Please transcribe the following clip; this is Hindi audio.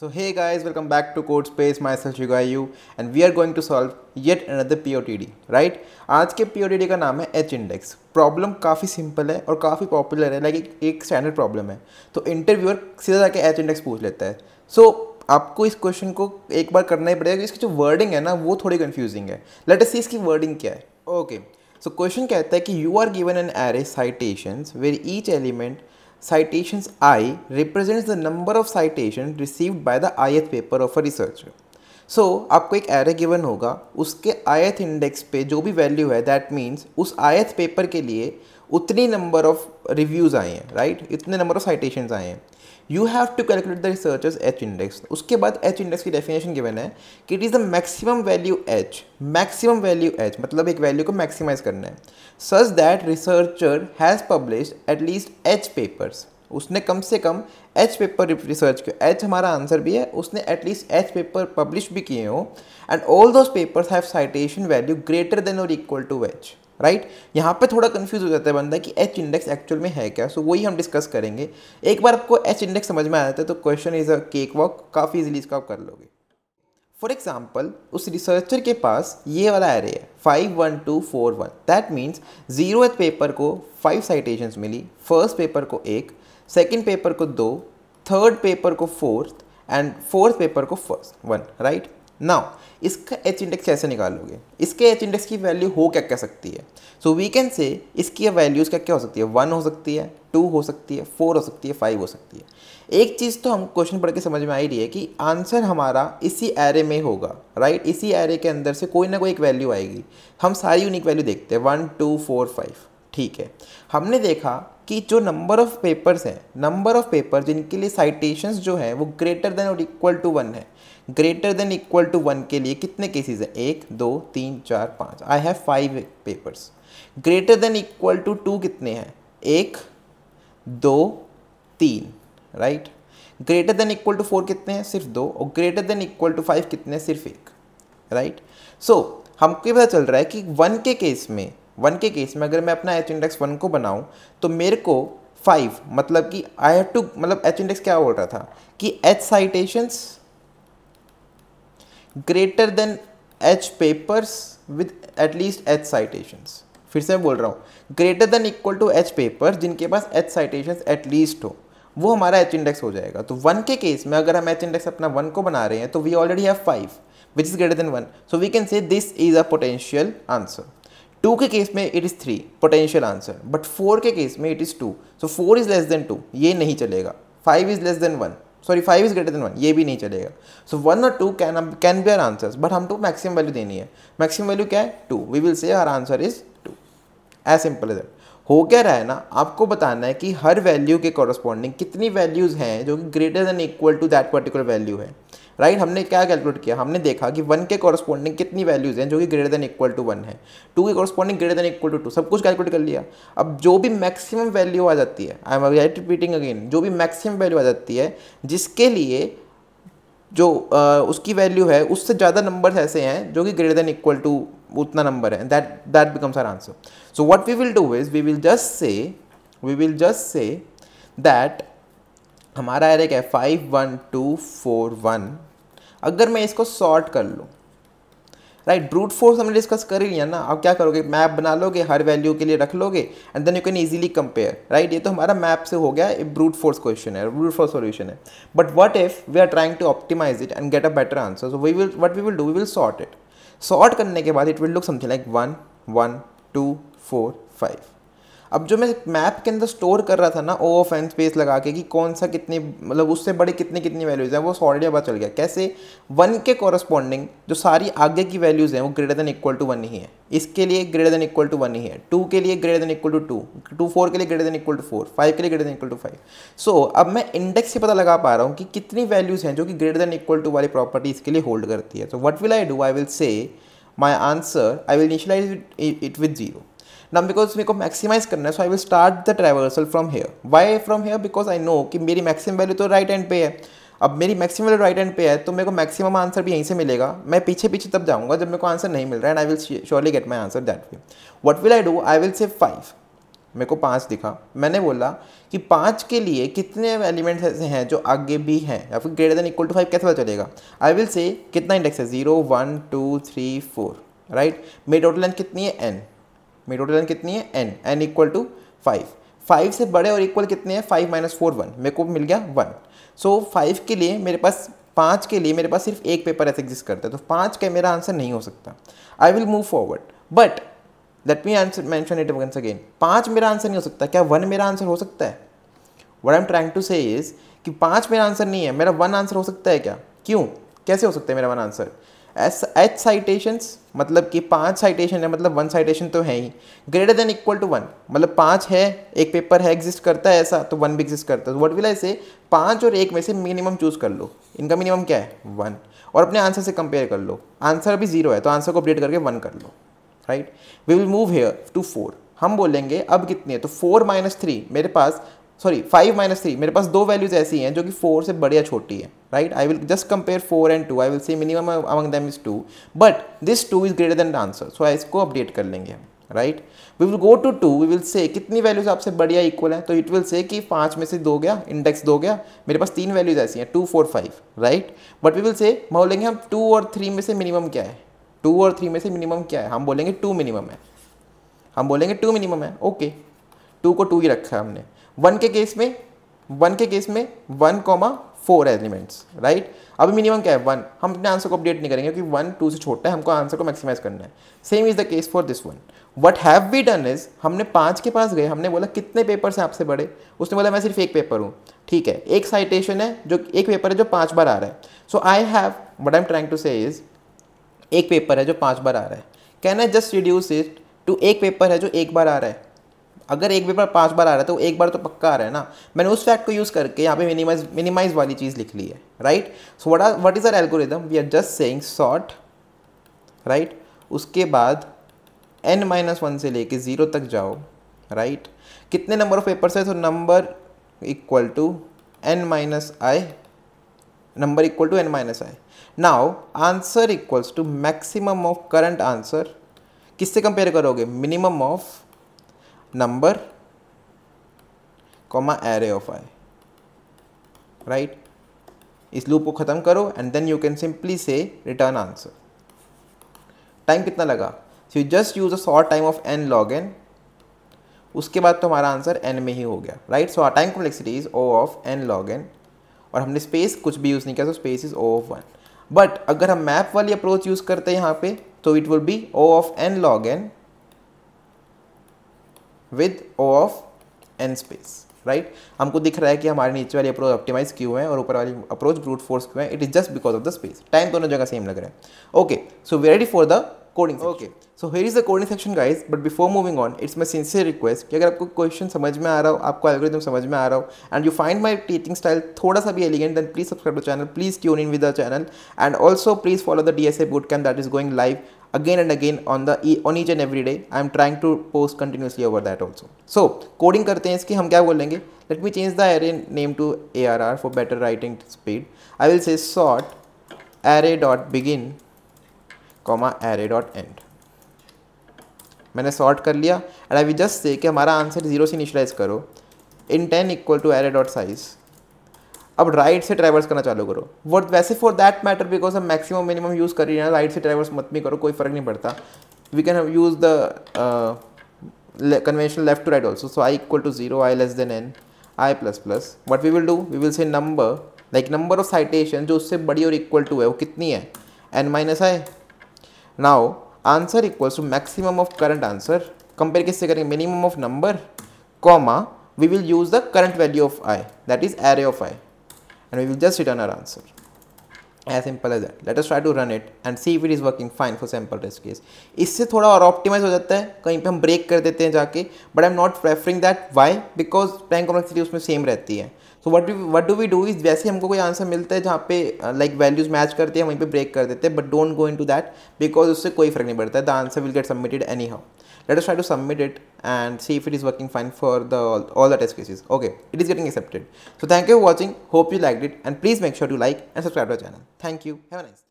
So hey guys, welcome back to Code Space. Myself Shigayu and we are going to solve yet another POTD, right? आज के POTD का नाम है H इंडेक्स. प्रॉब्लम काफ़ी सिंपल है और काफ़ी पॉपुलर है, लाइक एक स्टैंडर्ड प्रॉब्लम है. तो इंटरव्यूअर सीधा जाके H इंडेक्स पूछ लेता है. आपको इस क्वेश्चन को एक बार करना ही पड़ेगा. इसकी जो वर्डिंग है ना वो थोड़ी कंफ्यूजिंग है. लेट अस सी इसकी वर्डिंग क्या है. ओके, सो क्वेश्चन कहता है कि you are given an array citations where each element citations I represents the number of citations received by the ith paper of a researcher. So आपको एक एरे गिवन होगा, उसके ith इंडेक्स पे जो भी वैल्यू है दैट मीन्स उस ith पेपर के लिए उतनी नंबर ऑफ रिव्यूज़ आए हैं, राइट? इतने नंबर ऑफ साइटेशंस आए हैं. You have to calculate the researcher's H index. उसके बाद एच इंडेक्स की डेफिनेशन गिवन है कि it is the maximum value H. Maximum value H मतलब एक वैल्यू को मैक्सिमाइज करना है such that researcher has published at least H papers. उसने कम से कम एच पेपर रिसर्च किया. एच हमारा आंसर भी है, उसने एटलीस्ट एच पेपर पब्लिश भी किए हो and all those papers have citation value greater than और इक्वल टू एच, राइट? यहाँ पे थोड़ा कंफ्यूज हो जाता है बंदा कि एच इंडेक्स एक्चुअल में है क्या. सो वही हम डिस्कस करेंगे. एक बार आपको एच इंडेक्स समझ में आ जाता है तो question is a cake walk. काफ़ी इजीली इसका आप कर लोगे. फॉर एग्जाम्पल उस रिसर्चर के पास ये वाला एरे है 5 1 2 4 1. दैट मीन्स 0th पेपर को 5 साइटेशंस मिली, फर्स्ट पेपर को 1, सेकेंड पेपर को 2, थर्ड पेपर को 4 एंड फोर्थ पेपर को फर्स्ट 1, राइट? नाउ इसका एच इंडेक्स कैसे निकालोगे? इसके एच इंडेक्स की वैल्यू हो क्या सकती है? सो वी कैन से इसकी वैल्यूज़ क्या हो सकती है? 1 हो सकती है, 2 हो सकती है, 4 हो सकती है, 5 हो सकती है. एक चीज़ तो हम क्वेश्चन पढ़ के समझ में आ ही रही है कि आंसर हमारा इसी एरे में होगा, राइट? इसी एरे के अंदर से कोई ना कोई एक वैल्यू आएगी. हम सारी यूनिक वैल्यू देखते हैं 1 2 4 5, ठीक है. हमने देखा कि जो नंबर ऑफ़ पेपर्स हैं, नंबर ऑफ़ पेपर जिनके लिए साइटेशंस जो है वो ग्रेटर देन और इक्वल टू 1 है. ग्रेटर देन इक्वल टू 1 के लिए कितने केसेस हैं? 1 2 3 4 5. I have 5 papers. Greater than equal to 2 कितने हैं? 1 2 3, right? Greater than equal to 4 कितने हैं? सिर्फ 2. और ग्रेटर देन इक्वल टू 5 कितने हैं? सिर्फ 1, राइट? सो हमको पता चल रहा है कि 1 के केस में अगर मैं अपना एच इंडेक्स 1 को बनाऊं तो मेरे को 5 मतलब कि आई हैव टू, मतलब एच इंडेक्स क्या बोल रहा था कि H citations greater than H papers with at least H citations. फिर से मैं बोल रहा हूँ, greater than equal to H paper जिनके पास एच साइटेशंस एटलीस्ट हो, वो हमारा एच इंडेक्स हो जाएगा. तो 1 के केस में अगर हम एच इंडेक्स अपना 1 को बना रहे हैं तो we already have 5 which is greater than 1. So we can say this is a potential answer. 2 के केस में it is 3 potential answer, but 4 के केस में it is 2. So 4 is less than 2, ये नहीं चलेगा. 5 is less than 1, sorry 5 is greater than 1, ये भी नहीं चलेगा. सो 1 और 2 can be are answers, but हमको मैक्सिमम वैल्यू देनी है. मैक्सिमम वैल्यू क्या है? 2. We will say our answer is 2. As simple as that. हो क्या रहा है ना, आपको बताना है कि हर वैल्यू के कॉरस्पॉन्डिंग कितनी वैल्यूज़ हैं जो कि greater than equal to that particular value है, राइट? हमने क्या कैलकुलेट किया? हमने देखा कि 1 के कॉरस्पॉन्डिंग कितनी वैल्यूज़ हैं जो कि ग्रेटर देन इक्वल टू 1 है, 2 के corresponding greater than equal to 2, सब कुछ कैलकुलेट कर लिया. अब जो भी मैक्सिमम वैल्यू आ जाती है, आई एम रिपीटिंग अगेन, जो भी मैक्सिमम वैल्यू आ जाती है जिसके लिए जो उसकी वैल्यू है उससे ज़्यादा नंबर्स ऐसे हैं जो कि ग्रेटर देन इक्वल टू उतना नंबर है, that becomes our answer. So what we will do is we will just say that हमारा एरे क्या है? 5 1 2 4 1. अगर मैं इसको सॉर्ट कर लूँ, राइट? ब्रूट फोर्स हमने डिस्कस कर ही लिया ना. आप क्या करोगे? मैप बना लोगे, हर वैल्यू के लिए रख लोगे and then you can easily compare, right? ये तो हमारा मैप से हो गया, ब्रूट फोर्स क्वेश्चन है, ब्रूट फोर्स सॉल्यूशन है. But what if we are trying to optimize it and get a better answer? So we will do, we will sort it. Sort करने के बाद it will look something like 1 1 2 4 5. अब जो मैं मैप के अंदर स्टोर कर रहा था ना ओ ऑफ एन स्पेस लगा के कि कौन सा कितनी, मतलब उससे बड़े कितनी वैल्यूज़ हैं, वो ऑलरेडी पता चल गया. कैसे? 1 के कॉरस्पॉन्डिंग जो सारी आगे की वैल्यूज़ हैं वो ग्रेटर देन इक्वल टू 1 ही है. इसके लिए ग्रेटर देन इक्वल टू 1 ही है. 2 के लिए ग्रेटर देन इक्वल टू 2, 4 के लिए ग्रेटर देन इक्वल टू 4, 5 के लिए ग्रेटर देन इक्वल टू 5. सो अब मैं इंडेक्स से पता लगा पा रहा हूँ कि कितनी वैल्यूज़ हैं जो कि ग्रेटर देन इक्वल टू वाली प्रॉपर्टी इसके लिए होल्ड करती है. So what will I do? I will say my answer, I will initialise it with 0. Now because मेरे को मैक्सिमाइज करना है, so I will start the traversal from here. Why from here? Because I know कि मेरी मैक्सिमम वैल्यू तो राइट हैंड पे है. अब मेरी मैक्सिमम वैल्यू राइट हैंड पे है तो मेरे को मैक्सिमम आंसर भी यहीं से मिलेगा. मैं पीछे तब जाऊंगा जब मेरे को आंसर नहीं मिल रहा है and I will surely get my answer that way. What will I do? I will से 5. मेरे को 5 दिखा, मैंने बोला कि 5 के लिए कितने एलिमेंट्स ऐसे हैं जो आगे भी हैं या फिर ग्रेटर देन इक्वल टू 5 कैसे पता चलेगा? आई विल से कितना इंडेक्स है 0 1 2 3 4 राइट। मेरी टोटल लेंथ कितनी है n, मेरी टोटल लेंथ कितनी है n इक्वल टू 5। 5 से बड़े और इक्वल कितने हैं 5 - 4 1, मेरे को मिल गया 1। सो 5 के लिए मेरे पास 5 के लिए मेरे पास सिर्फ एक पेपर ऐसे एग्जिस्ट करता है, तो 5 का मेरा आंसर नहीं हो सकता। I will move forward but let me answer mention it once again. 5 मेरा आंसर नहीं हो सकता, क्या 1 मेरा आंसर हो सकता है? What I am trying to say is कि 5 मेरा आंसर नहीं है, मेरा 1 आंसर हो सकता है क्या? क्यों, कैसे हो सकता है मेरा 1 आंसर? एच साइटेशंस मतलब कि 5 साइटेशन है, मतलब 1 साइटेशन तो है ही। ग्रेटर देन इक्वल टू 1 मतलब 5 है, एक पेपर है एग्जिस्ट करता है ऐसा, तो 1 भी एग्जिस्ट करता है। व्हाट विल आई से 5 और 1 में से मिनिमम चूज कर लो। इनका मिनिमम क्या है 1, और अपने आंसर से कंपेयर कर लो। आंसर अभी 0 है तो आंसर को अपडेट करके 1 कर लो, right. We will move here to 4। हम बोलेंगे अब कितनी है, तो 4 - 3 मेरे पास, सॉरी 5 - 3 मेरे पास दो वैल्यूज ऐसी हैं जो कि 4 से बड़ी या छोटी है, right. I will just compare 4 and 2, I will say minimum among them is 2 but this 2 is greater than the answer, so इसको अपडेट कर लेंगे हम, right. We will go to 2, we will say कितनी वैल्यूज आपसे बड़ी या इक्वल है, तो इट विल से कि 5 में से 2 गया, इंडेक्स 2 गया, मेरे पास 3 वैल्यूज ऐसी हैं 2 4 5, राइट। बट वी विल से बोलेंगे हम 2 और 3 में से मिनिमम क्या है, 2 और 3 में से मिनिमम क्या है, हम बोलेंगे 2 मिनिमम है, हम बोलेंगे 2 मिनिमम है, ओके 2 को 2 ही रखा है हमने। 1 के केस में 1,4 एलिमेंट्स, राइट। अभी मिनिमम क्या है 1, हम अपने आंसर को अपडेट नहीं करेंगे क्योंकि 1 2 से छोटा है, हमको आंसर को मैक्सिमाइज करना है। Same is the case for this one. What have we done is, हमने 5 के पास गए, हमने बोला कितने पेपर्स हैं आपसे बड़े, उसने बोला मैं सिर्फ एक पेपर हूँ, ठीक है। एक साइटेशन है जो एक पेपर है जो 5 बार आ रहा है, so I have what I am trying to say is एक पेपर है जो 5 बार आ रहा है, can I just reduce it to एक पेपर है जो एक बार आ रहा है। अगर एक पेपर 5 बार आ रहा है तो एक बार तो पक्का आ रहा है ना। मैंने उस फैक्ट को यूज़ करके यहाँ पे मिनिमाइज वाली चीज़ लिख ली है, right. So what is our algorithm, we are just saying sort, right. उसके बाद n-1 से लेके 0 तक जाओ, राइट। कितने नंबर ऑफ पेपर्स है, तो number equal to n-i, number equal to n-i। Now answer equals to maximum of current answer, किससे कंपेयर करोगे, minimum of number comma array of i, right. इस लूप को खत्म करो and then you can simply say return answer. Time कितना लगा, so you just use a sort time of n log n, उसके बाद तो हमारा आंसर n में ही हो गया, right. So our time complexity is O of n log n, और हमने स्पेस कुछ भी यूज़ नहीं किया, तो space is O of 1। But अगर हम मैप वाली अप्रोच यूज़ करते हैं यहाँ पे, तो it will be O of n log n with O of n space, right. हमको दिख रहा है कि हमारे नीचे वाली अप्रोच ऑप्टिमाइज क्यों है और ऊपर वाली अप्रोच ब्रूट फोर्स क्यों है, it is just because of the space. Time दोनों जगह सेम लग रहा है, okay. So we ready for the coding, okay. So here is the coding section guys, but before moving on it's my sincere request कि अगर आपको क्वेश्चन समझ में आ रहा हो, आपको एल्गोरिथम समझ में आ रहा हो and you find my teaching style थोड़ा सा भी elegant, then please subscribe the channel, please tune in with the channel and also please follow the DSA bootcamp that is going live again and again on each and every day. I am trying to post continuously over that also. So coding करते हैं इसकी, हम क्या बोलेंगे, let me change the array name to ARR for better writing speed. I will say sort array dot begin comma array dot end. मैंने सॉर्ट कर लिया एंड आई विल जस्ट से कि हमारा आंसर 0 से इनिशियलाइज करो, intent equal to array dot size। अब राइट से ट्रैवर्स करना चालू करो। वट वैसे फॉर दैट मैटर बिकॉज हम मैक्सिमम मिनिमम यूज़ कर रही है, राइट से ट्रैवर्स मत भी करो, कोई फर्क नहीं पड़ता। We can use the conventional left to right also. So i equal to 0, i less than n, i plus plus. What we will do, we will say number like number of citation जो उससे बड़ी और इक्वल टू है वो कितनी है, n-i। Now answer equals to maximum of current answer, compare किससे करेंगे, minimum of number comma we will use the current value of i, that is array of i, and we will just return our answer. As simple as that. Let us try to run it and see if it is working fine for sample test case. इससे थोड़ा और ऑप्टिमाइज हो जाता है, कहीं पे हम ब्रेक कर देते हैं जाके, but I am not preferring that, why, because time complexity उसमें सेम रहती है। So what do we do is, वैसे हमको कोई आंसर मिलता है जहाँ पे लाइक वैल्यूज मैच करती है, वहीं पे ब्रेक कर देते हैं, but don't go in to that because उससे कोई फर्क नहीं पड़ता है, the answer will get submitted anyhow. Let us try to submit it and see if it is working fine for all the test cases. Okay, it is getting accepted. So thank you for watching. Hope you liked it and please make sure to like and subscribe to our channel. Thank you. Have a nice day.